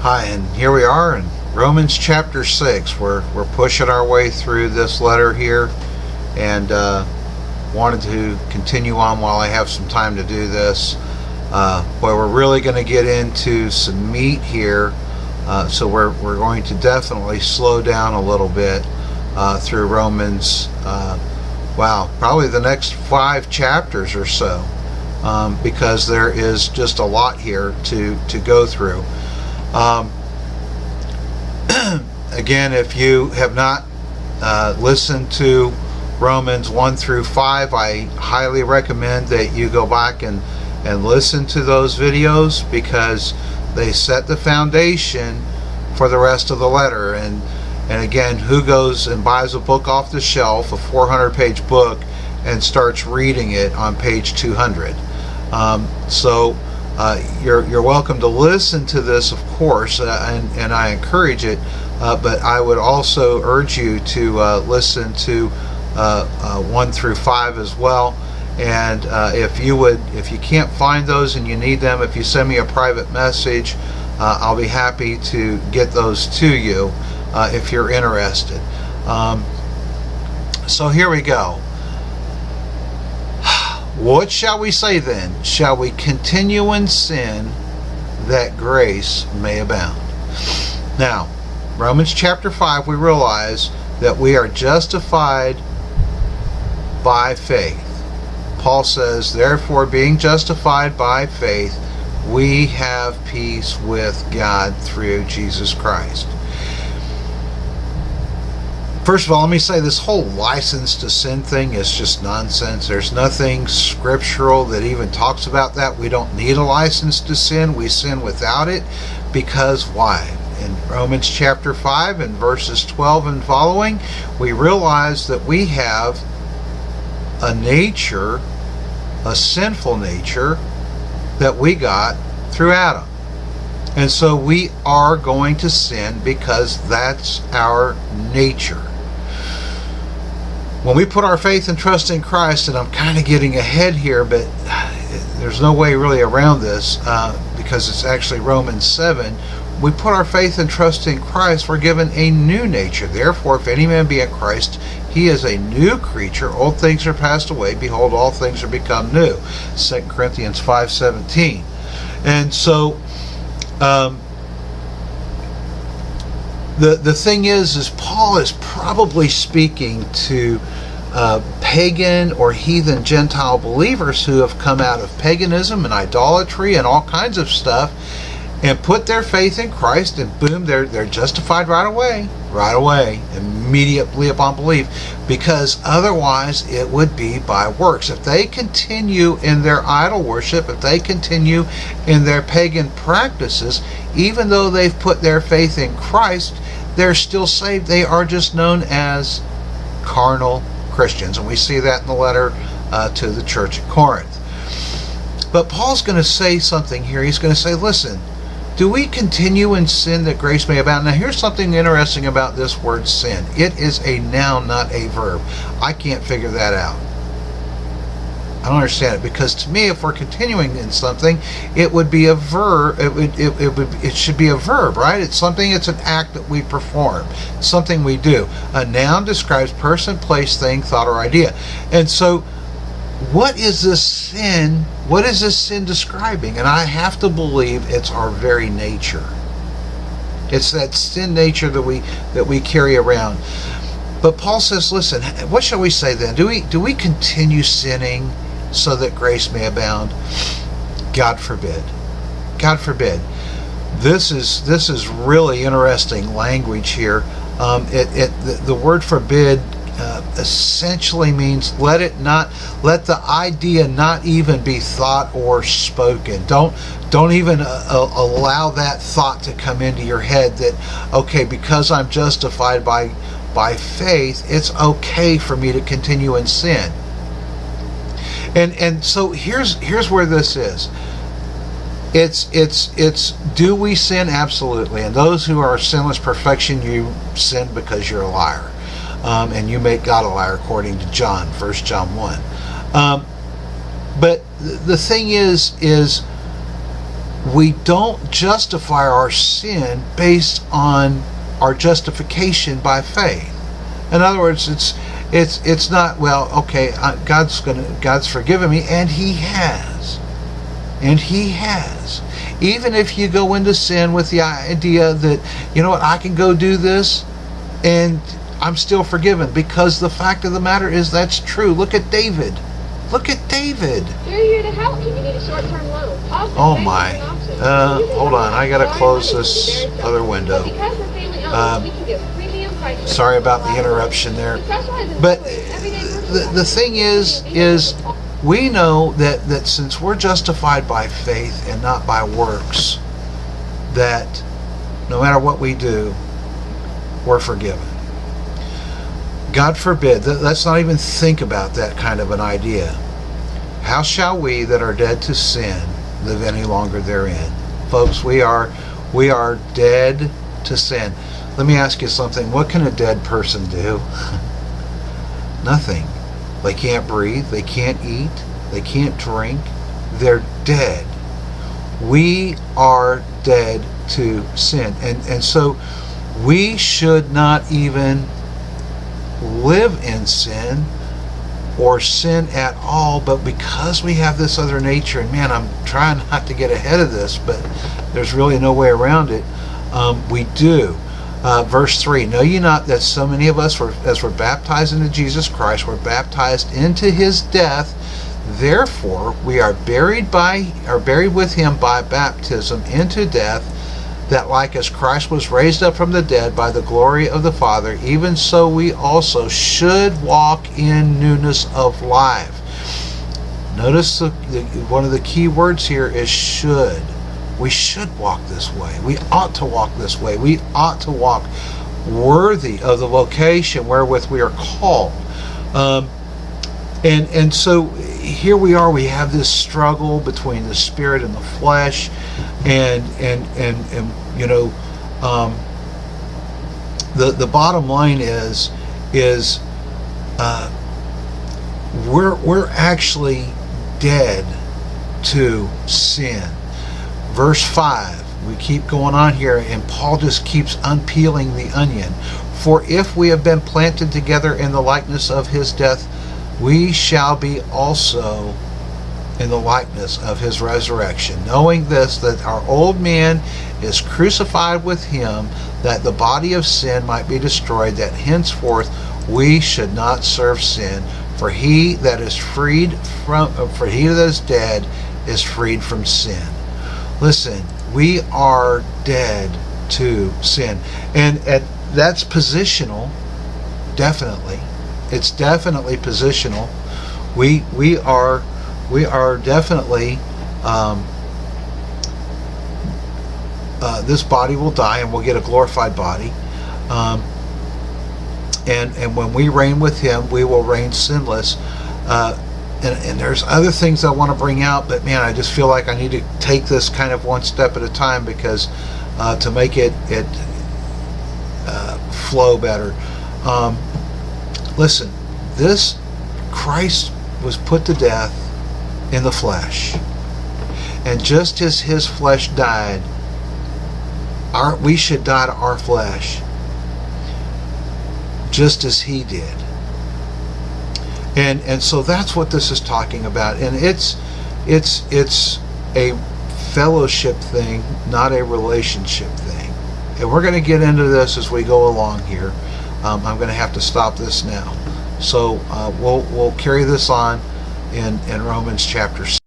Hi, and here we are in Romans chapter 6. We're pushing our way through this letter here, and wanted to continue on while I have some time to do this. But we're really going to get into some meat here, so we're going to definitely slow down a little bit through Romans. Probably the next 5 chapters or so, because there is just a lot here to go through. Again, if you have not listened to Romans 1 through 5, I highly recommend that you go back and listen to those videos, because they set the foundation for the rest of the letter. And again, who goes and buys a book off the shelf, a 400-page book, and starts reading it on page 200? You're welcome to listen to this, of course, and I encourage it, but I would also urge you to listen to 1 through 5 as well. And if you can't find those and you need them, if you send me a private message, I'll be happy to get those to you if you're interested. So here we go. What shall we say then? Shall we continue in sin that grace may abound? Now, Romans chapter 5, we realize that we are justified by faith. Paul says, therefore, being justified by faith, we have peace with God through Jesus Christ. First of all, let me say this whole license to sin thing is just nonsense. There's nothing scriptural that even talks about that. We don't need a license to sin. We sin without it. Because why? In Romans chapter 5 and verses 12 and following, we realize that we have a nature, a sinful nature, that we got through Adam. And so we are going to sin because that's our nature. When we put our faith and trust in Christ, and I'm kind of getting ahead here, but there's no way really around this, because it's actually Romans 7. We put our faith and trust in Christ, we're given a new nature. Therefore, if any man be in Christ, he is a new creature. Old things are passed away. Behold, all things are become new. 2 Corinthians 5:17. And so, the thing is Paul is probably speaking to pagan or heathen Gentile believers who have come out of paganism and idolatry and all kinds of stuff, and put their faith in Christ, and boom, they're justified right away, immediately upon belief, because otherwise it would be by works. If they continue in their idol worship, if they continue in their pagan practices, even though they've put their faith in Christ, they're still saved. They are just known as carnal Christians, and we see that in the letter to the church at Corinth. But Paul's going to say something here. He's going to say, listen, do we continue in sin that grace may abound? Now, here's something interesting about this word sin. It is a noun, not a verb. I can't figure that out. I don't understand it, because to me, if we're continuing in something, it would be a verb. It should be a verb, right? It's something. It's an act that we perform. It's something we do. A noun describes person, place, thing, thought, or idea. And so, what is this sin? What is this sin describing? And I have to believe it's our very nature. It's that sin nature that we carry around. But Paul says, listen, what shall we say then? Do we continue sinning so that grace may abound? God forbid. God forbid. This is really interesting language here. The word forbid essentially means let the idea not even be thought or spoken. Don't even allow that thought to come into your head that, okay, because I'm justified by faith, it's okay for me to continue in sin. And so here's where this is. It's do we sin? Absolutely. And those who are sinless perfection, you sin because you're a liar. And you make God a liar, according to John, 1 John 1. But the thing is we don't justify our sin based on our justification by faith. In other words, it's not, well, okay, God's forgiven me, and He has. Even if you go into sin with the idea that, you know what, I can go do this and I'm still forgiven, because the fact of the matter is that's true. Look at David. They're here to help you. You need a short-term loan. Oh my. Hold on, I gotta close this other window. Sorry about the interruption there. But the thing is we know that since we're justified by faith and not by works, that no matter what we do, we're forgiven. God forbid, let's not even think about that kind of an idea. How shall we that are dead to sin live any longer therein? Folks, we are dead to sin. Let me ask you something. What can a dead person do? Nothing. They can't breathe. They can't eat. They can't drink. They're dead. We are dead to sin. And so we should not even live in sin or sin at all, but because we have this other nature, and man, I'm trying not to get ahead of this, but there's really no way around it, we do. Verse 3, know ye not that so many of us, as we're baptized into Jesus Christ, were baptized into His death, therefore we are buried with Him by baptism into death, that like as Christ was raised up from the dead by the glory of the Father, even so we also should walk in newness of life. Notice one of the key words here is should. We should walk this way. We ought to walk this way. We ought to walk worthy of the vocation wherewith we are called. And so here we are. We have this struggle between the spirit and the flesh, and you know, the bottom line is we're actually dead to sin. Verse 5, we keep going on here, and Paul just keeps unpeeling the onion. For if we have been planted together in the likeness of His death, we shall be also in the likeness of His resurrection, knowing this, that our old man is crucified with Him, that the body of sin might be destroyed, that henceforth we should not serve sin. For he that is dead is freed from sin. Listen, we are dead to sin, and that's positional. Definitely, it's definitely positional. We are definitely. This body will die, and we'll get a glorified body. And when we reign with Him, we will reign sinless. And there's other things I want to bring out, but man, I just feel like I need to take this kind of one step at a time, because to make it flow better. Listen, this Christ was put to death in the flesh, and just as His flesh died, we should die to our flesh, just as He did. And so that's what this is talking about, and it's a fellowship thing, not a relationship thing. And we're going to get into this as we go along here. I'm going to have to stop this now. So we'll carry this on in Romans chapter 6.